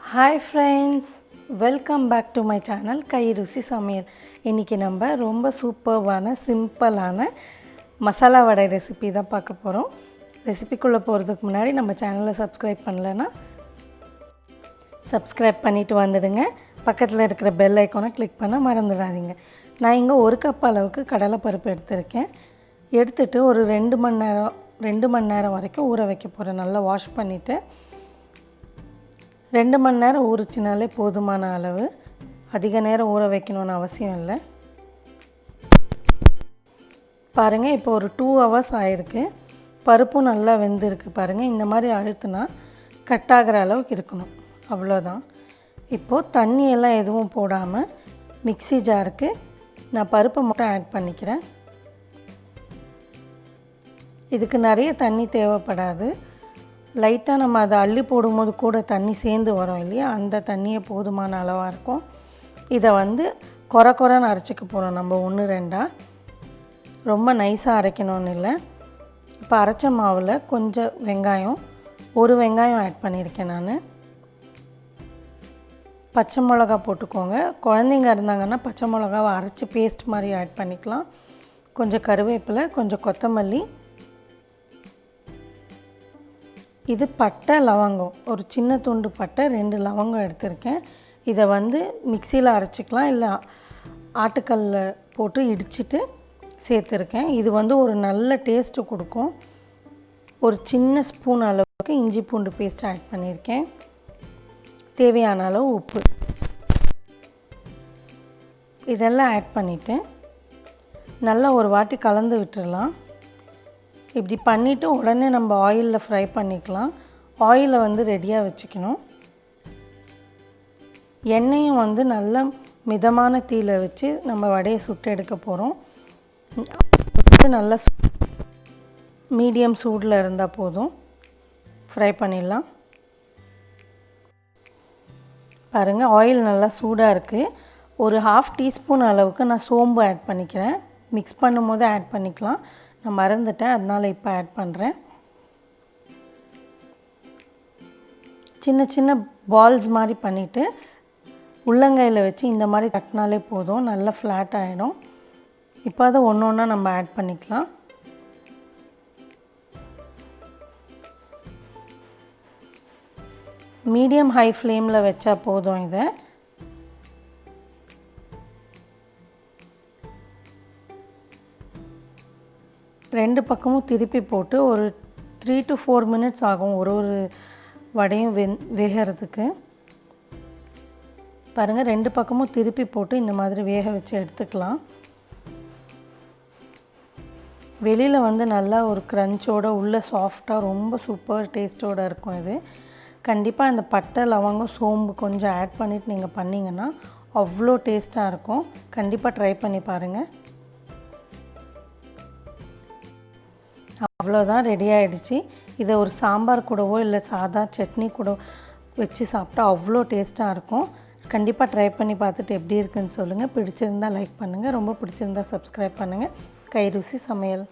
Hi friends, welcome back to my channel Kairusi Samayal. இன்னைக்கு நம்ம ரொம்ப சூப்பரான சிம்பிளான மசாலா வடை ரெசிபி தான் பார்க்க போறோம். ரெசிபிக்குள்ள போறதுக்கு முன்னாடி நம்ம சேனலை சப்ஸ்கிரைப் பண்ணலனா சப்ஸ்கிரைப் பண்ணிட்டு வந்துடுங்க. பக்கத்துல இருக்கிற பெல் ஐகானை கிளிக் பண்ண மறந்துடாதீங்க. நான் இங்க 1 கப் அளவுக்கு கடலை பருப்பு எடுத்துர்க்கேன். எடுத்துட்டு ஒரு 2 மணி நேரம் வரைக்கும் ஊற வைக்க போறேன். நல்லா வாஷ் பண்ணிட்டு 2 மணி நேரம் ஊறிச்சினாலே போதுமான அளவு. அதிக நேரம் ஊற வைக்கணும்னு அவசியம் இல்லை. பாருங்க இப்போ ஒரு 2 hours ஆயிருக்கு. பருப்பும் நல்லா வெந்திருக்கு பாருங்க. இந்த மாதிரி அழுத்துனா கட் ஆகுற அளவுக்கு இருக்கணும். அவ்வளவுதான். இப்போ தண்ணி எல்லாம் எதுவும் போடாம மிக்ஸி ஜாருக்கு நான் பருப்பு மட்டும் ஆட் பண்ணிக்கிறேன். இதுக்கு நிறைய தண்ணி தேவைப்படாது. லைட்டா நம்ம அதை அள்ளி போடும்போது கூட தண்ணி சேர்ந்து வரும் இல்லையா, அந்த தண்ணியே போதுமான அளவாக இருக்கும். இதை வந்து கொரன்னு அரைச்சிக்க போகிறோம் நம்ம 1-2 ரொம்ப நைஸாக அரைக்கணும்னு இல்லை. இப்போ அரைச்ச மாவில் கொஞ்சம் வெங்காயம், 1 வெங்காயம் ஆட் பண்ணியிருக்கேன் நான். பச்சை மிளகா போட்டுக்கோங்க. குழந்தைங்க இருந்தாங்கன்னா பச்சை மிளகாவை அரைச்சி பேஸ்ட் மாதிரி ஆட் பண்ணிக்கலாம். கொஞ்சம் கருவேப்பிலை, கொஞ்சம் கொத்தமல்லி. இது பட்டை லவங்கம், ஒரு சின்ன துண்டு பட்டை, 2 லவங்கம் எடுத்திருக்கேன். இதை வந்து மிக்சியில் அரைச்சிக்கலாம், இல்லை ஆட்டுக்கல்ல போட்டு இடிச்சிட்டு சேர்த்துருக்கேன். இது வந்து ஒரு நல்ல டேஸ்ட்டு கொடுக்கும். ஒரு சின்ன ஸ்பூன் அளவுக்கு இஞ்சி பூண்டு பேஸ்ட் ஆட் பண்ணியிருக்கேன். தேவையான அளவு உப்பு. இதெல்லாம் ஆட் பண்ணிவிட்டு நல்லா ஒரு வாட்டி கலந்து விட்டுடலாம். இப்படி பண்ணிவிட்டு உடனே நம்ம ஆயிலில் ஃப்ரை பண்ணிக்கலாம். ஆயிலை வந்து ரெடியாக வச்சுக்கணும். எண்ணெயும் வந்து நல்ல மிதமான தீயில வச்சு நம்ம வடையை சுட்டு எடுக்க போகிறோம். நல்லா மீடியம் சூடில் இருந்தால் போதும். ஃப்ரை பண்ணிடலாம். பாருங்கள், ஆயில் நல்லா சூடாக இருக்குது. ஒரு 1/2 டீஸ்பூன் அளவுக்கு நான் சோம்பு ஆட் பண்ணிக்கிறேன். மிக்ஸ் பண்ணும் போது ஆட் பண்ணிக்கலாம். நான் மறந்துட்டேன், அதனால் இப்போ ஆட் பண்ணுறேன். சின்ன சின்ன பால்ஸ் மாதிரி பண்ணிவிட்டு உள்ளங்கையில் வச்சு இந்த மாதிரி தட்டினாலே போதும், நல்லா ஃப்ளாட் ஆகிடும். இப்போ அதை ஒன்று ஒன்றா நம்ம ஆட் பண்ணிக்கலாம். மீடியம் ஹை ஃப்ளேமில் வச்சா போதும். இதை ரெண்டு பக்கமும் திருப்பி போட்டு ஒரு 3 to 4 minutes ஆகும் ஒரு வடையும் வேகிறதுக்கு. பாருங்கள், 2 பக்கமும் திருப்பி போட்டு இந்த மாதிரி வேக வச்சு எடுத்துக்கலாம். வெளியில் வந்து நல்லா ஒரு க்ரன்ச்சோட, உள்ள சாஃப்டாக ரொம்ப சூப்பர் டேஸ்ட்டோடு இருக்கும். இது கண்டிப்பாக இந்த பட்டை லவங்கம் சோம்பு கொஞ்சம் ஆட் பண்ணிவிட்டு நீங்கள் பண்ணிங்கன்னா அவ்வளோ டேஸ்ட்டாக இருக்கும். கண்டிப்பாக ட்ரை பண்ணி பாருங்கள். அவ்வளோதான், ரெடி ஆகிடுச்சு. இதை ஒரு சாம்பார் கூடவோ இல்லை சாதா சட்னி கூட வச்சு சாப்பிட்டா அவ்வளோ டேஸ்ட்டாக இருக்கும். கண்டிப்பாக ட்ரை பண்ணி பார்த்துட்டு எப்படி இருக்குன்னு சொல்லுங்கள். பிடிச்சிருந்தால் லைக் பண்ணுங்கள், ரொம்ப பிடிச்சிருந்தால் சப்ஸ்கிரைப் பண்ணுங்கள். கைருசி சமையல்.